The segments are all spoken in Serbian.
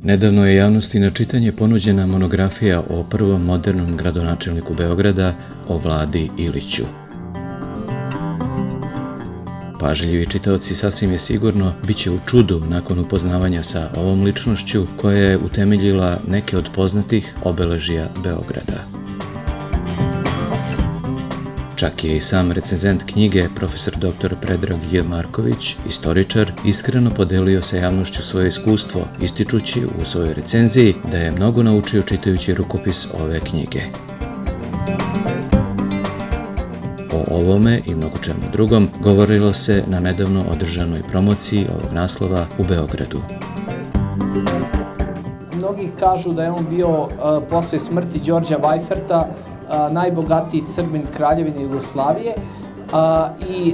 Nedavno je javnosti na čitanje ponuđena monografija o prvom modernom gradonačelniku Beograda, o Vladi Iliću. Pažljivi čitaoci sasvim je sigurno biće u čudu nakon upoznavanja sa ovom ličnošću koja je utemeljila neke od poznatih obeležja Beograda. Čak je i sam recenzent knjige, profesor dr. Predrag J. Marković, istoričar, iskreno podelio sa javnošću svoje iskustvo, ističući u svojoj recenziji da je mnogo naučio čitajući rukopis ove knjige. O ovome i mnogo čemu drugom govorilo se na nedavno održanoj promociji ovog naslova u Beogradu. Mnogi kažu da je on bio posle smrti Đorđa Vajferta najbogatiji Srbin Kraljevine Jugoslavije i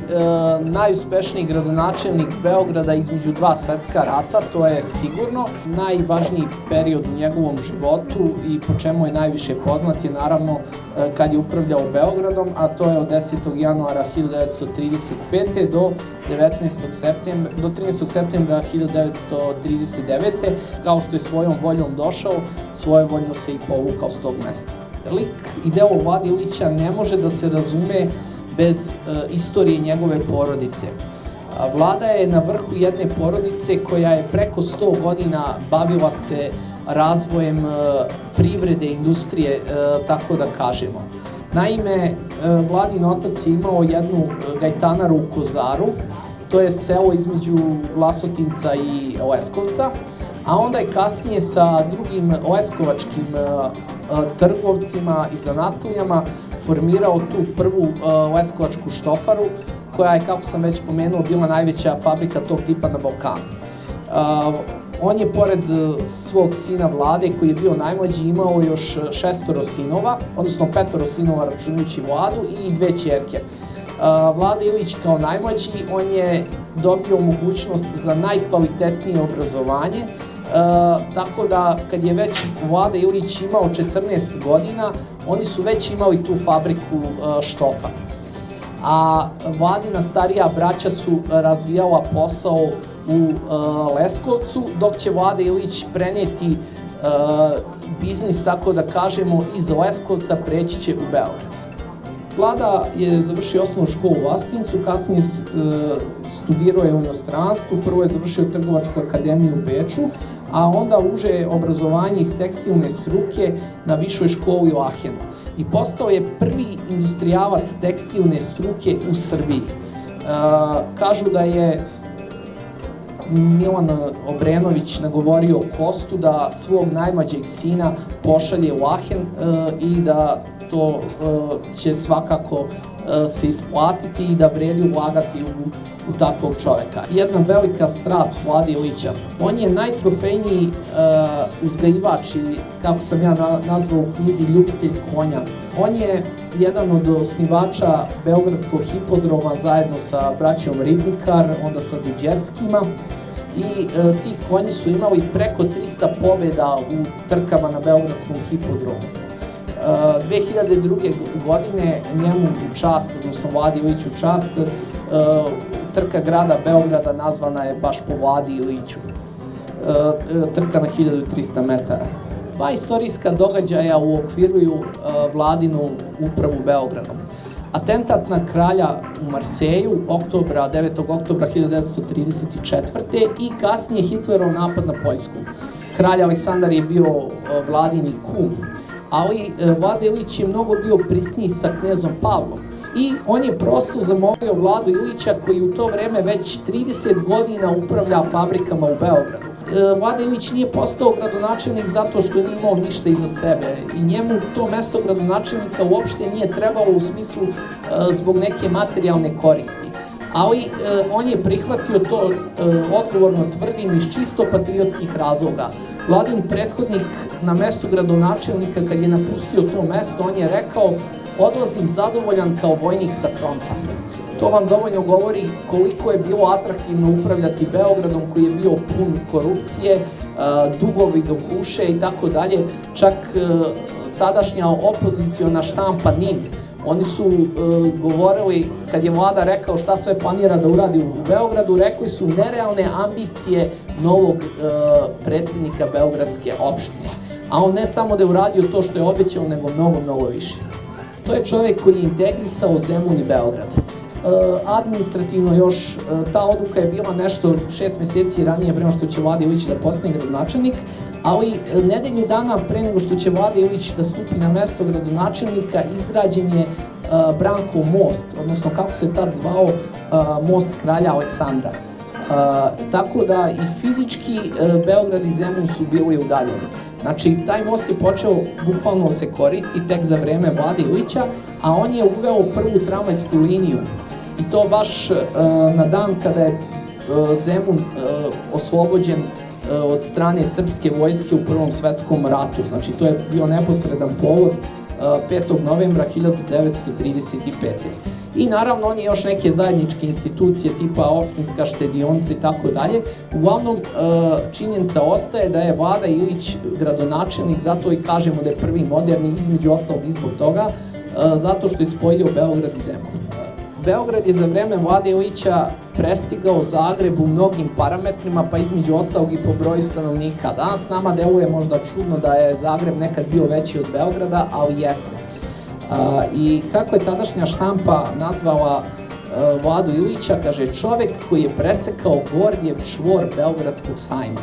najuspešniji gradonačelnik Beograda između dva svetska rata, to je sigurno. Najvažniji period u njegovom životu i po čemu je najviše poznat je naravno kad je upravljao Beogradom, a to je od 10. januara 1935. do 13. septembra 1939. Kao što je svojom voljom došao, svojevoljno se i povukao s tog mesta. Lik i deo Vlade Ilića ne može da se razume bez istorije njegove porodice. Vlada je na vrhu jedne porodice koja je preko 100 godina bavila se razvojem privrede, industrije, tako da kažemo. Naime, Vladin otac je imao jednu gajtanaru u Kozaru, to je selo između Vlasotinca i Leskovca, a onda je kasnije sa drugim leskovačkim trgovcima i zanatlijama formirao tu prvu leskovačku štofaru, koja je, kako sam već pomenuo, bila najveća fabrika tog tipa na Balkanu. On je, pored svog sina Vlade, koji je bio najmlađi, imao još 6 sinova, odnosno 5 sinova računajući Vladu i 2 ćerke. Vlada Ilić kao najmlađi, on je dobio mogućnost za najkvalitetnije obrazovanje, tako da kad je već Vlada Ilić imao 14 godina, oni su već imali tu fabriku štofa. A Vladina starija braća su razvijala posao u Leskovcu, dok će Vlada Ilić preneti biznis, tako da kažemo, iz Leskovca preći će u Beograd. Vlada je završio osnovnu školu u Vlasotincu, kasnije studirao je u inostranstvu, prvo je završio Trgovačku akademiju u Beču, a onda uže obrazovanje iz tekstilne struke na višoj školi u Ahenu. I postao je prvi industrijalac tekstilne struke u Srbiji. Kažu da je Milan Obrenović nagovorio Kostu da svog najmlađeg sina pošalje u Ahen i da to će svakako se isplatiti i da vredi ulagati u takvog čoveka. Jedna velika strast Vlade Ilića. On je najtrofejniji uzgajivač, ili kako sam ja nazvao u knjizi, ljubitelj konja. On je jedan od osnivača Beogradskog hipodroma zajedno sa braćom Ribnikar, onda sa Duđerskima. I ti konji su imali preko 300 pobjeda u trkama na Beogradskom hipodromu. 2002. godine njemu u čast, odnosno Vladi Iliću u čast, trka grada Beograda nazvana je baš po Vladi Iliću. Trka na 1300 metara. Dva istorijska događaja uokviruju Vladinu upravu Beogradom. Atentat na kralja u Marseju, 9. oktobra 1934. i kasnije Hitlerov napad na Poljsku. Kralj Aleksandar je bio Vladini kum, ali Vlada Ilić je mnogo bio prisniji sa knezom Pavlom. I on je prosto zamolio Vladu Ilića, koji u to vreme već 30 godina upravlja fabrikama u Beogradu. Vlada Ilić nije postao gradonačelnik zato što nije imao ništa iza sebe i njemu to mesto gradonačelnika uopšte nije trebalo u smislu zbog neke materijalne koristi. Ali on je prihvatio to, odgovorno tvrdim, iz čisto patriotskih razloga. Vladin prethodnik na mestu gradonačelnika, kad je napustio to mesto, on je rekao: odlazim zadovoljan kao vojnik sa fronta. To vam dovoljno govori koliko je bilo atraktivno upravljati Beogradom, koji je bio pun korupcije, dugovi do kuše i tako dalje. Čak tadašnja opoziciona štampa NIN Oni su govorili, kad je vlada rekao šta sve planira da uradi u Beogradu, rekli su nerealne ambicije novog predsjednika Beogradske opštine. A on ne samo da je uradio to što je obećao, nego mnogo više. To je čovjek koji je integrisao Zemun i Beograd. Administrativno još, ta odluka je bila nešto 6 mjeseci ranije prema što će Vlada Ilić da postane gradonačelnik, ali nedelju dana pre nego što će Vlada Ilić da stupi na mesto gradonačelnika, izgrađen je Brankov most, odnosno kako se tad zvao, most kralja Aleksandra. Tako da i fizički Beograd i Zemun su bili udaljeni. Znači, taj most je počeo bukvalno se koristi tek za vreme Vlade Ilića, a on je uveo prvu tramvajsku liniju. I to baš na dan kada je Zemun oslobođen od strane srpske vojske u Prvom svetskom ratu. Znači, to je bio neposredan povod 5. novembra 1935. I naravno, on je još neke zajedničke institucije tipa opštinska štedionica i tako dalje. Uglavnom, činjenica ostaje da je Vlada Ilić gradonačelnik, zato i kažemo da je prvi moderni, između ostalog i zbog toga, zato što je spojio Beograd i Zemun. Beograd je za vreme Vlade Ilića prestigao Zagreb u mnogim parametrima, pa između ostalog i po broju stanovnika. Danas nama deluje možda čudno da je Zagreb nekad bio veći od Beograda, ali jeste. I kako je tadašnja štampa nazvala Vladu Ilića, kaže, čovek koji je presekao Gornjev čvor Beogradskog sajma.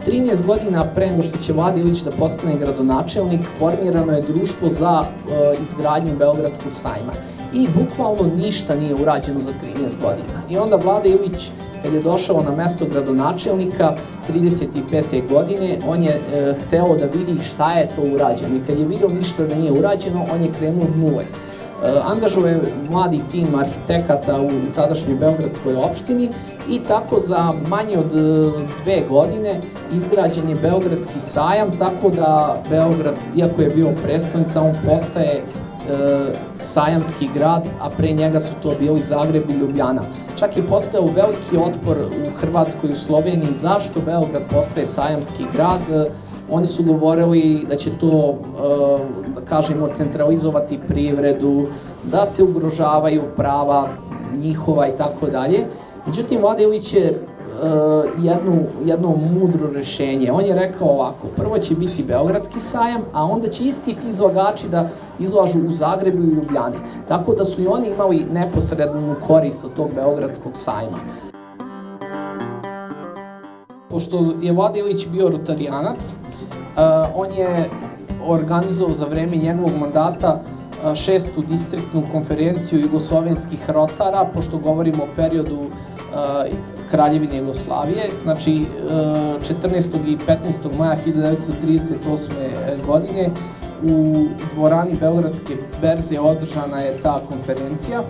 13 godina pre nego što će Vlada Ilić da postane gradonačelnik, formirano je društvo za izgradnju Beogradskog sajma. I bukvalno ništa nije urađeno za 13 godina. I onda Vlada Ilić, kad je došao na mesto gradonačelnika 35. godine, on je hteo da vidi šta je to urađeno. I kad je vidio ništa da nije urađeno, on je krenuo od nule. Angažovao je mladi tim arhitekata u tadašnjoj Beogradskoj opštini i tako za manje od 2 godine izgrađen je Beogradski sajam, tako da Beograd, iako je bio prestonica, on postaje sajamski grad, a pre njega su to bili Zagreb i Ljubljana. Čak je postao veliki otpor u Hrvatskoj i u Sloveniji zašto Beograd postaje sajamski grad. Oni su govorili da će to, da kažemo, centralizovati privredu, da se ugrožavaju prava njihova i tako dalje. Međutim, Vlada Ilić je jedno mudro rešenje. On je rekao ovako, prvo će biti Beogradski sajam, a onda će isti ti izlagači da izlažu u Zagrebu i Ljubljani. Tako da su i oni imali neposrednu korist od tog Beogradskog sajma. Pošto je Vlada Ilić bio rotarijanac, on je organizovao za vreme njegovog mandata 6. distriktnu konferenciju jugoslovenskih rotara, pošto govorimo o periodu Kraljevine Jugoslavije, znači 14. i 15. maja 1938. godine u dvorani Beogradske berze održana je ta konferencija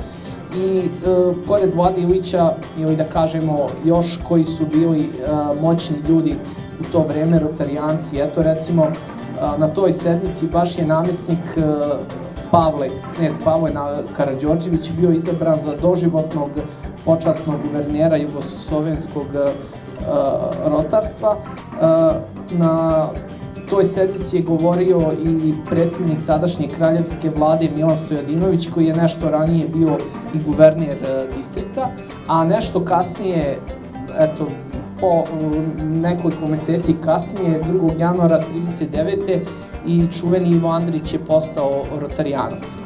i pored Vlade Ilića, ili da kažemo još koji su bili moćni ljudi u to vreme, rotarijanci, eto recimo na toj sednici baš je namjesnik knez Pavle Karađorđević bio izabran za doživotnog počasnog guvernera jugoslovenskog rotarstva. Na toj sednici je govorio i predsjednik tadašnje kraljevske vlade Milan Stojadinović, koji je nešto ranije bio i guverner distrikta, a nešto kasnije, eto, po nekoliko meseci kasnije, 2. januara 1939. i čuveni Ivo Andrić je postao rotarijanac.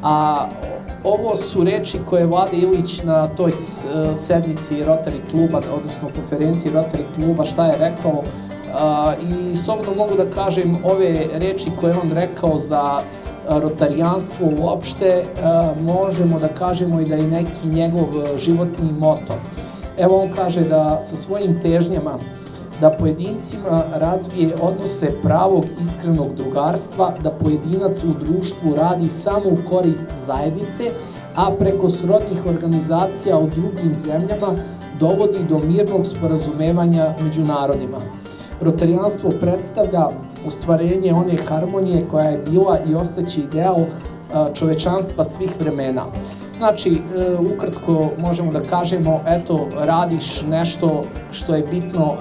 A ovo su reči koje Vlada Ilić na toj sednici Rotary kluba, odnosno konferenciji Rotary kluba, šta je rekao, i slobodno mogu da kažem ove reči koje je on rekao za rotarijanstvo uopšte, možemo da kažemo i da je neki njegov životni moto. Evo on kaže da sa svojim težnjama da pojedincima razvije odnose pravog iskrenog drugarstva, da pojedinac u društvu radi samo u korist zajednice, a preko srodnih organizacija u drugim zemljama dovodi do mirnog sporazumevanja među narodima. Rotarijanstvo predstavlja ostvarenje one harmonije koja je bila i ostaće ideal čovečanstva svih vremena. Znači, ukratko možemo da kažemo, eto, radiš nešto što je bitno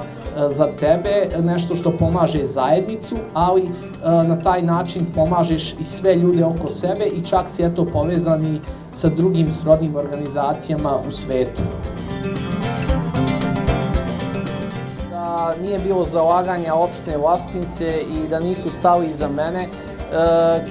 za tebe, nešto što pomaže zajednicu, ali na taj način pomažeš i sve ljude oko sebe i čak si eto povezan i sa drugim srodnim organizacijama u svetu. Da nije bilo zalaganja opštine Vlasotince i da nisu stali iza mene,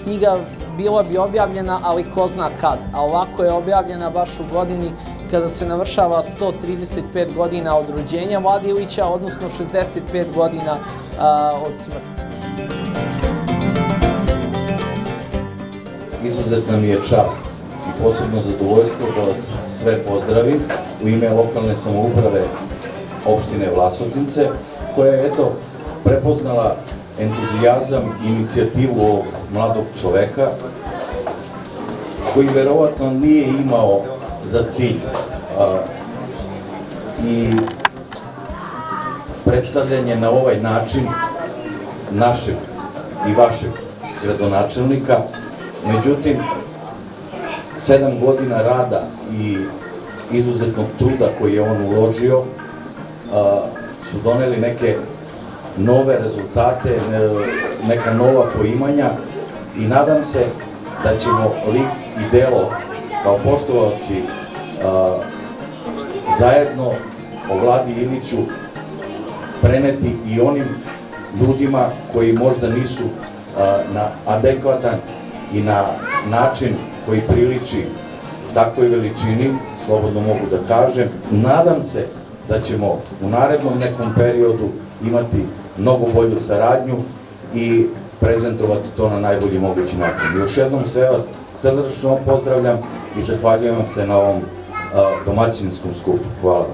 knjiga bila bi objavljena, ali ko zna kad. A ovako je objavljena baš u godini kada se navršava 135 godina od rođenja Vlade Ilića, odnosno 65 godina od smrti. Izuzetna mi je čast i posebno zadovoljstvo da vas sve pozdravim u ime lokalne samouprave opštine Vlasotince, koja je prepoznala entuzijazam i inicijativu ovog mladog čoveka koji verovatno nije imao za cilj i predstavljanje na ovaj način našeg i vašeg gradonačelnika. Međutim, 7 godina rada i izuzetnog truda koji je on uložio su doneli neke nove rezultate, neka nova poimanja i nadam se da ćemo lik i delo kao poštovaoci zajedno o Vladi Iliću preneti i onim ljudima koji možda nisu na adekvatan i na način koji priliči takvoj veličini, slobodno mogu da kažem. Nadam se da ćemo u narednom nekom periodu imati mnogo bolju saradnju i prezentovati to na najbolji mogući način. Još jednom sve vas srdačno pozdravljam i zahvaljujem se na ovom domaćinskom skupu. Hvala.